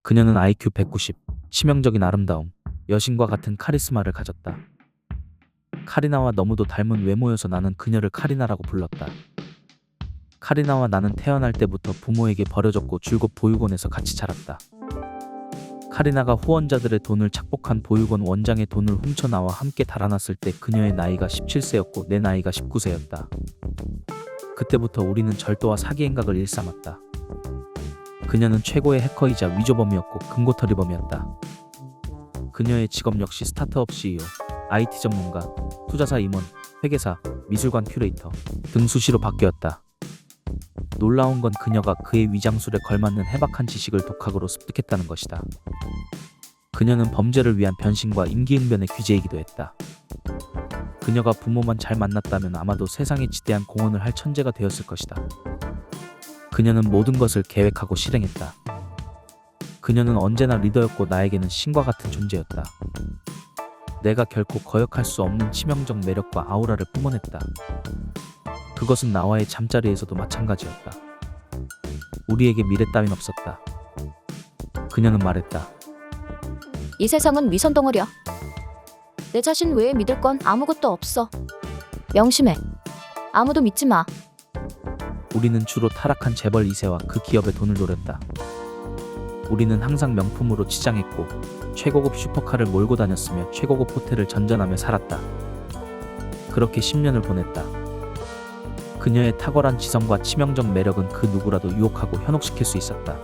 그녀는 IQ 190, 치명적인 아름다움, 여신과 같은 카리스마를 가졌다. 카리나와 너무도 닮은 외모여서 나는 그녀를 카리나라고 불렀다. 카리나와 나는 태어날 때부터 부모에게 버려졌고 줄곧 보육원에서 같이 자랐다. 카리나가 후원자들의 돈을 착복한 보육원 원장의 돈을 훔쳐 나와 함께 달아났을 때 그녀의 나이가 17세였고 내 나이가 19세였다. 그때부터 우리는 절도와 사기 행각을 일삼았다. 그녀는 최고의 해커이자 위조범이었고 금고털이범이었다. 그녀의 직업 역시 스타트업 CEO, IT 전문가, 투자사 임원, 회계사, 미술관 큐레이터 등 수시로 바뀌었다. 놀라운 건 그녀가 그의 위장술에 걸맞는 해박한 지식을 독학으로 습득했다는 것이다. 그녀는 범죄를 위한 변신과 임기응변의 귀재이기도 했다. 그녀가 부모만 잘 만났다면 아마도 세상에 지대한 공헌을 할 천재가 되었을 것이다. 그녀는 모든 것을 계획하고 실행했다. 그녀는 언제나 리더였고 나에게는 신과 같은 존재였다. 내가 결코 거역할 수 없는 치명적 매력과 아우라를 뿜어냈다. 그것은 나와의 잠자리에서도 마찬가지였다. 우리에게 미래 따윈 없었다. 그녀는 말했다. 이 세상은 위선 덩어리야. 내 자신 외에 믿을 건 아무것도 없어. 명심해. 아무도 믿지 마. 우리는 주로 타락한 재벌 2세와 그 기업의 돈을 노렸다. 우리는 항상 명품으로 치장했고 최고급 슈퍼카를 몰고 다녔으며 최고급 호텔을 전전하며 살았다. 그렇게 10년을 보냈다. 그녀의 탁월한 지성과 치명적 매력은 그 누구라도 유혹하고 현혹시킬 수 있었다.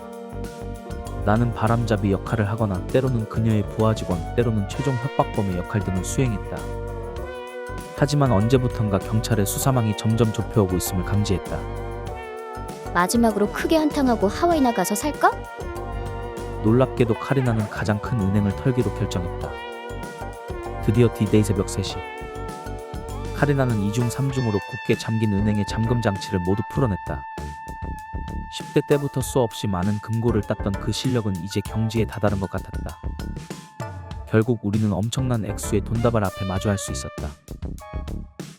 나는 바람잡이 역할을 하거나 때로는 그녀의 부하 직원, 때로는 최종 협박범의 역할 등을 수행했다. 하지만 언제부턴가 경찰의 수사망이 점점 좁혀오고 있음을 감지했다. 마지막으로 크게 한탕하고 하와이 나가서 살까? 놀랍게도 카리나는 가장 큰 은행을 털기로 결정했다. 드디어 D-Day 새벽 3시. 카리나는 2중 3중으로 굳게 잠긴 은행의 잠금 장치를 모두 풀어냈다. 10대 때부터 수없이 많은 금고를 땄던 그 실력은 이제 경지에 다다른 것 같았다. 결국 우리는 엄청난 액수의 돈다발 앞에 마주할 수 있었다.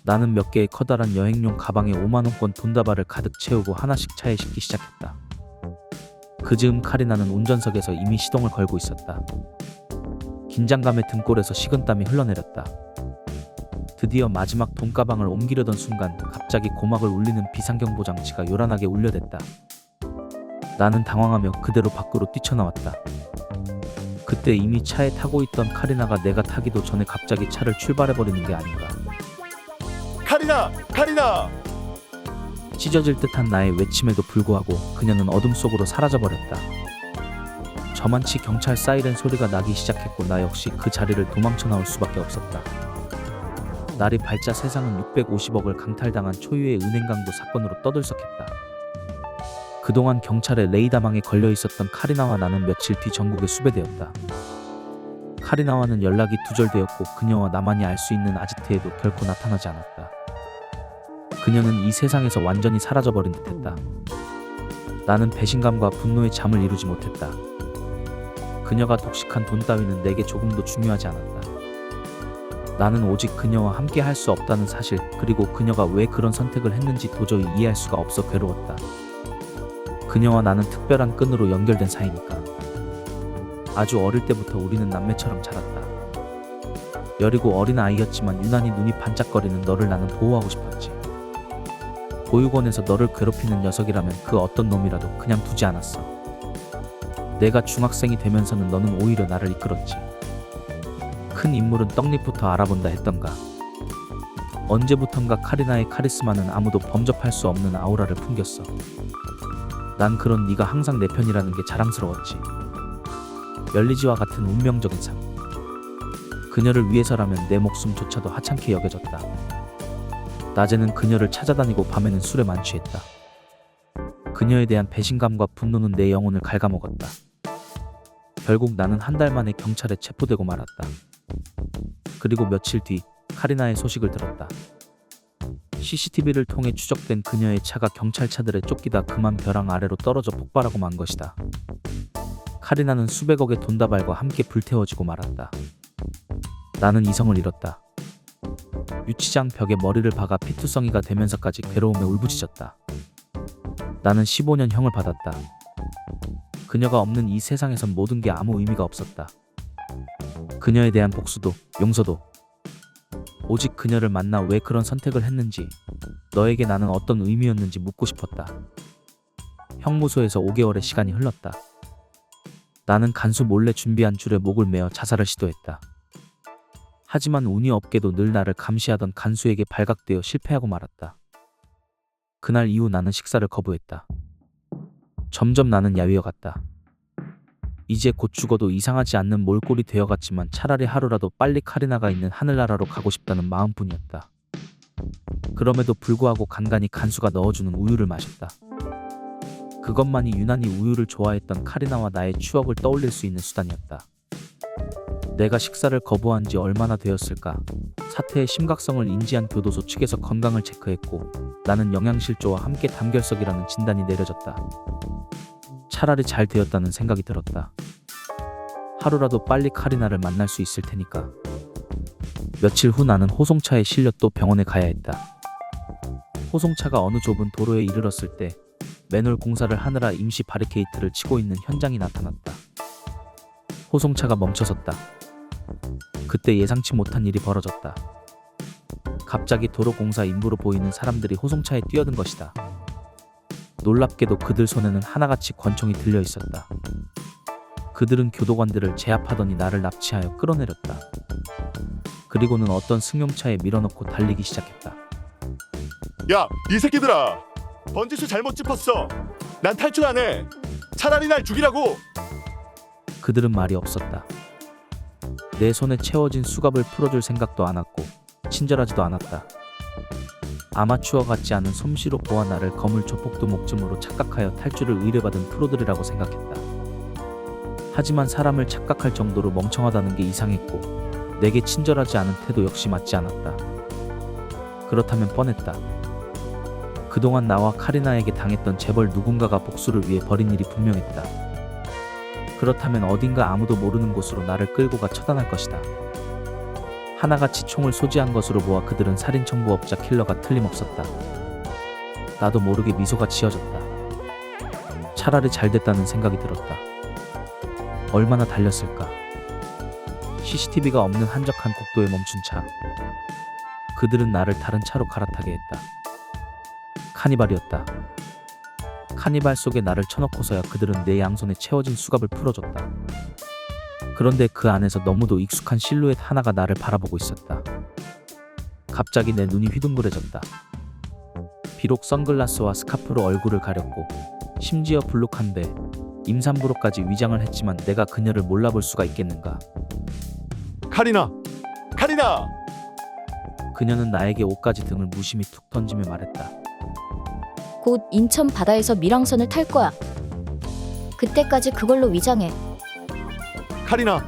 나는 몇 개의 커다란 여행용 가방에 5만원권 돈다발을 가득 채우고 하나씩 차에 싣기 시작했다. 그 즈음 카리나는 운전석에서 이미 시동을 걸고 있었다. 긴장감에 등골에서 식은땀이 흘러내렸다. 드디어 마지막 돈가방을 옮기려던 순간 갑자기 고막을 울리는 비상경보 장치가 요란하게 울려댔다. 나는 당황하며 그대로 밖으로 뛰쳐나왔다. 그때 이미 차에 타고 있던 카리나가 내가 타기도 전에 갑자기 차를 출발해버리는 게 아닌가. 카리나! 카리나! 찢어질 듯한 나의 외침에도 불구하고 그녀는 어둠 속으로 사라져버렸다. 저만치 경찰 사이렌 소리가 나기 시작했고 나 역시 그 자리를 도망쳐 나올 수밖에 없었다. 날이 밝자 세상은 650억을 강탈당한 초유의 은행 강도 사건으로 떠들썩했다. 그동안 경찰의 레이더망에 걸려 있었던 카리나와 나는 며칠 뒤 전국에 수배되었다. 카리나와는 연락이 두절되었고 그녀와 나만이 알 수 있는 아지트에도 결코 나타나지 않았다. 그녀는 이 세상에서 완전히 사라져버린 듯했다. 나는 배신감과 분노에 잠을 이루지 못했다. 그녀가 독식한 돈 따위는 내게 조금도 중요하지 않았다. 나는 오직 그녀와 함께 할 수 없다는 사실, 그리고 그녀가 왜 그런 선택을 했는지 도저히 이해할 수가 없어 괴로웠다. 그녀와 나는 특별한 끈으로 연결된 사이니까. 아주 어릴 때부터 우리는 남매처럼 자랐다. 여리고 어린 아이였지만 유난히 눈이 반짝거리는 너를 나는 보호하고 싶었지. 보육원에서 너를 괴롭히는 녀석이라면 그 어떤 놈이라도 그냥 두지 않았어. 내가 중학생이 되면서는 너는 오히려 나를 이끌었지. 큰 인물은 떡잎부터 알아본다 했던가. 언제부턴가 카리나의 카리스마는 아무도 범접할 수 없는 아우라를 풍겼어. 난 그런 네가 항상 내 편이라는 게 자랑스러웠지. 열리지와 같은 운명적인 삶. 그녀를 위해서라면 내 목숨조차도 하찮게 여겨졌다. 낮에는 그녀를 찾아다니고 밤에는 술에 만취했다. 그녀에 대한 배신감과 분노는 내 영혼을 갉아먹었다. 결국 나는 한 달 만에 경찰에 체포되고 말았다. 그리고 며칠 뒤 카리나의 소식을 들었다. CCTV를 통해 추적된 그녀의 차가 경찰차들에 쫓기다 그만 벼랑 아래로 떨어져 폭발하고 만 것이다. 카리나는 수백억의 돈다발과 함께 불태워지고 말았다. 나는 이성을 잃었다. 유치장 벽에 머리를 박아 피투성이가 되면서까지 괴로움에 울부짖었다. 나는 15년 형을 받았다. 그녀가 없는 이 세상에선 모든 게 아무 의미가 없었다. 그녀에 대한 복수도 용서도. 오직 그녀를 만나 왜 그런 선택을 했는지, 너에게 나는 어떤 의미였는지 묻고 싶었다. 형무소에서 5개월의 시간이 흘렀다. 나는 간수 몰래 준비한 줄에 목을 매어 자살을 시도했다. 하지만 운이 없게도 늘 나를 감시하던 간수에게 발각되어 실패하고 말았다. 그날 이후 나는 식사를 거부했다. 점점 나는 야위어갔다. 이제 곧 죽어도 이상하지 않는 몰골이 되어갔지만 차라리 하루라도 빨리 카리나가 있는 하늘나라로 가고 싶다는 마음뿐이었다. 그럼에도 불구하고 간간히 간수가 넣어주는 우유를 마셨다. 그것만이 유난히 우유를 좋아했던 카리나와 나의 추억을 떠올릴 수 있는 수단이었다. 내가 식사를 거부한 지 얼마나 되었을까? 사태의 심각성을 인지한 교도소 측에서 건강을 체크했고 나는 영양실조와 함께 담결석이라는 진단이 내려졌다. 차라리 잘 되었다는 생각이 들었다. 하루라도 빨리 카리나를 만날 수 있을 테니까. 며칠 후 나는 호송차에 실려 또 병원에 가야 했다. 호송차가 어느 좁은 도로에 이르렀을 때 맨홀 공사를 하느라 임시 바리케이트를 치고 있는 현장이 나타났다. 호송차가 멈춰섰다. 그때 예상치 못한 일이 벌어졌다. 갑자기 도로 공사 인부로 보이는 사람들이 호송차에 뛰어든 것이다. 놀랍게도 그들 손에는 하나같이 권총이 들려 있었다. 그들은 교도관들을 제압하더니 나를 납치하여 끌어내렸다. 그리고는 어떤 승용차에 밀어넣고 달리기 시작했다. 야, 이 새끼들아. 번지수 잘못 짚었어. 난 탈출 안 해. 차라리 날 죽이라고. 그들은 말이 없었다. 내 손에 채워진 수갑을 풀어줄 생각도 않았고 친절하지도 않았다. 아마추어 같지 않은 솜씨로 보아 나를 거물 조폭도 목숨으로 착각하여 탈출을 의뢰받은 프로들이라고 생각했다. 하지만 사람을 착각할 정도로 멍청하다는 게 이상했고 내게 친절하지 않은 태도 역시 맞지 않았다. 그렇다면 뻔했다. 그동안 나와 카리나에게 당했던 재벌 누군가가 복수를 위해 벌인 일이 분명했다. 그렇다면 어딘가 아무도 모르는 곳으로 나를 끌고 가 처단할 것이다. 하나같이 총을 소지한 것으로 보아 그들은 살인청부업자 킬러가 틀림없었다. 나도 모르게 미소가 지어졌다. 차라리 잘 됐다는 생각이 들었다. 얼마나 달렸을까? CCTV가 없는 한적한 국도에 멈춘 차. 그들은 나를 다른 차로 갈아타게 했다. 카니발이었다. 카니발 속에 나를 쳐넣고서야 그들은 내 양손에 채워진 수갑을 풀어줬다. 그런데 그 안에서 너무도 익숙한 실루엣 하나가 나를 바라보고 있었다. 갑자기 내 눈이 휘둥그레졌다. 비록 선글라스와 스카프로 얼굴을 가렸고 심지어 불룩한데 임산부로까지 위장을 했지만 내가 그녀를 몰라볼 수가 있겠는가. 카리나. 카리나. 그녀는 나에게 옷까지 등을 무심히 툭 던지며 말했다. 곧 인천 바다에서 밀항선을 탈 거야. 그때까지 그걸로 위장해. 카리나.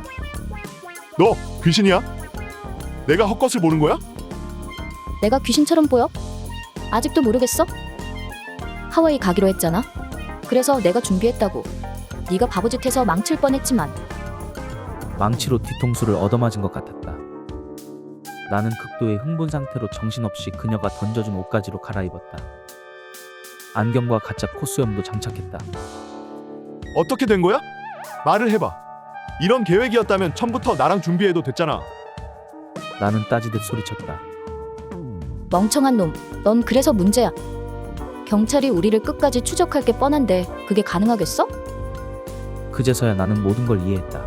너 귀신이야? 내가 헛것을 보는 거야? 내가 귀신처럼 보여? 아직도 모르겠어? 하와이 가기로 했잖아. 그래서 내가 준비했다고. 네가 바보짓해서 망칠 뻔했지만 망치로 뒤통수를 얻어맞은 것 같았다. 나는 극도의 흥분 상태로 정신없이 그녀가 던져준 옷가지로 갈아입었다. 안경과 가짜 콧수염도 장착했다. 어떻게 된 거야? 말을 해봐. 이런 계획이었다면 처음부터 나랑 준비해도 됐잖아. 나는 따지듯 소리쳤다. 멍청한 놈. 넌 그래서 문제야. 경찰이 우리를 끝까지 추적할 게 뻔한데 그게 가능하겠어? 그제서야 나는 모든 걸 이해했다.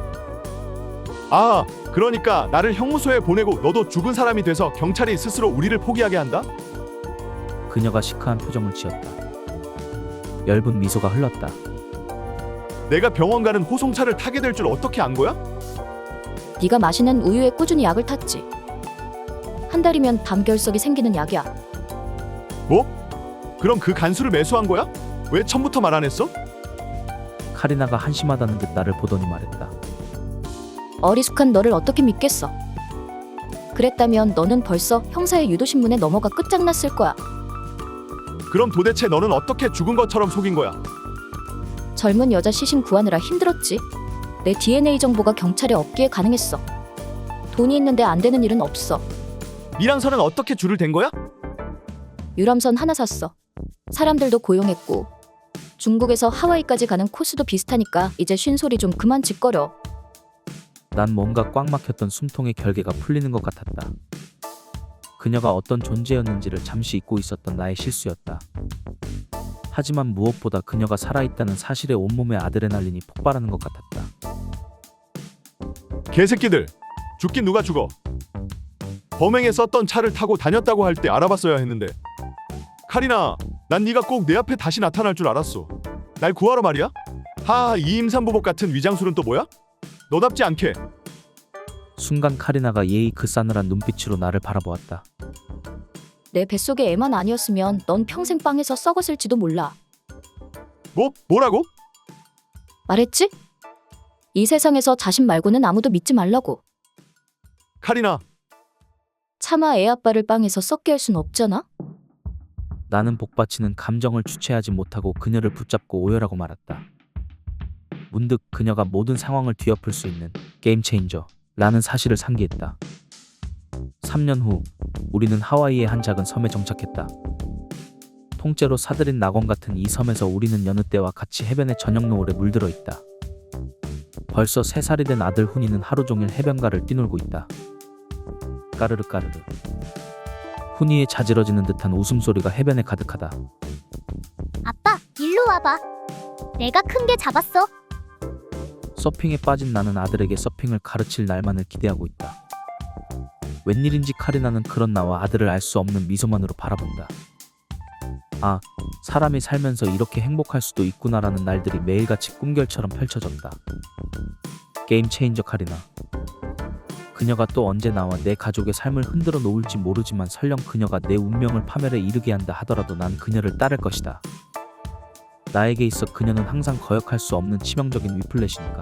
아, 그러니까 나를 형무소에 보내고 너도 죽은 사람이 돼서 경찰이 스스로 우리를 포기하게 한다? 그녀가 시크한 표정을 지었다. 엷은 미소가 흘렀다. 내가 병원 가는 호송차를 타게 될 줄 어떻게 안 거야? 네가 마시는 우유에 꾸준히 약을 탔지. 한 달이면 담결석이 생기는 약이야. 뭐? 그럼 그 간수를 매수한 거야? 왜 처음부터 말 안 했어? 카리나가 한심하다는 듯 나를 보더니 말했다. 어리숙한 너를 어떻게 믿겠어. 그랬다면 너는 벌써 형사의 유도신문에 넘어가 끝장났을 거야. 그럼 도대체 너는 어떻게 죽은 것처럼 속인 거야? 젊은 여자 시신 구하느라 힘들었지. 내 DNA 정보가 경찰에 없기에 가능했어. 돈이 있는데 안 되는 일은 없어. 밀항선은 어떻게 줄을 댄 거야? 유람선 하나 샀어. 사람들도 고용했고 중국에서 하와이까지 가는 코스도 비슷하니까 이제 쉰소리 좀 그만 짓거려. 난 뭔가 꽉 막혔던 숨통의 결계가 풀리는 것 같았다. 그녀가 어떤 존재였는지를 잠시 잊고 있었던 나의 실수였다. 하지만 무엇보다 그녀가 살아있다는 사실에 온몸의 아드레날린이 폭발하는 것 같았다. 개새끼들, 죽긴 누가 죽어. 범행에 썼던 차를 타고 다녔다고 할 때 알아봤어야 했는데. 카리나, 난 네가 꼭 내 앞에 다시 나타날 줄 알았어. 날 구하러 말이야? 하, 이 임산부복 같은 위장술은 또 뭐야? 너답지 않게. 순간 카리나가 예의 그 싸늘한 눈빛으로 나를 바라보았다. 내 뱃속에 애만 아니었으면 넌 평생 빵에서 썩었을지도 몰라. 뭐라고? 말했지? 이 세상에서 자신 말고는 아무도 믿지 말라고. 카리나, 차마 애 아빠를 빵에서 썩게 할 순 없잖아? 나는 복받치는 감정을 주체하지 못하고 그녀를 붙잡고 오열하고 말았다. 문득 그녀가 모든 상황을 뒤엎을 수 있는 게임 체인저라는 사실을 상기했다. 3년 후 우리는 하와이의 한 작은 섬에 정착했다. 통째로 사들인 낙원 같은 이 섬에서 우리는 여느 때와 같이 해변의 저녁 노을에 물들어 있다. 벌써 3살이 된 아들 훈이는 하루 종일 해변가를 뛰놀고 있다. 까르르 까르르. 훈이의 자지러지는 듯한 웃음소리가 해변에 가득하다. 아빠, 일로 와봐. 내가 큰 게 잡았어. 서핑에 빠진 나는 아들에게 서핑을 가르칠 날만을 기대하고 있다. 웬일인지 카리나는 그런 나와 아들을 알 수 없는 미소만으로 바라본다. 아, 사람이 살면서 이렇게 행복할 수도 있구나라는 날들이 매일같이 꿈결처럼 펼쳐졌다. 게임 체인저 카리나. 그녀가 또 언제 나와 내 가족의 삶을 흔들어 놓을지 모르지만 설령 그녀가 내 운명을 파멸에 이르게 한다 하더라도 난 그녀를 따를 것이다. 나에게 있어 그녀는 항상 거역할 수 없는 치명적인 위플래시니까.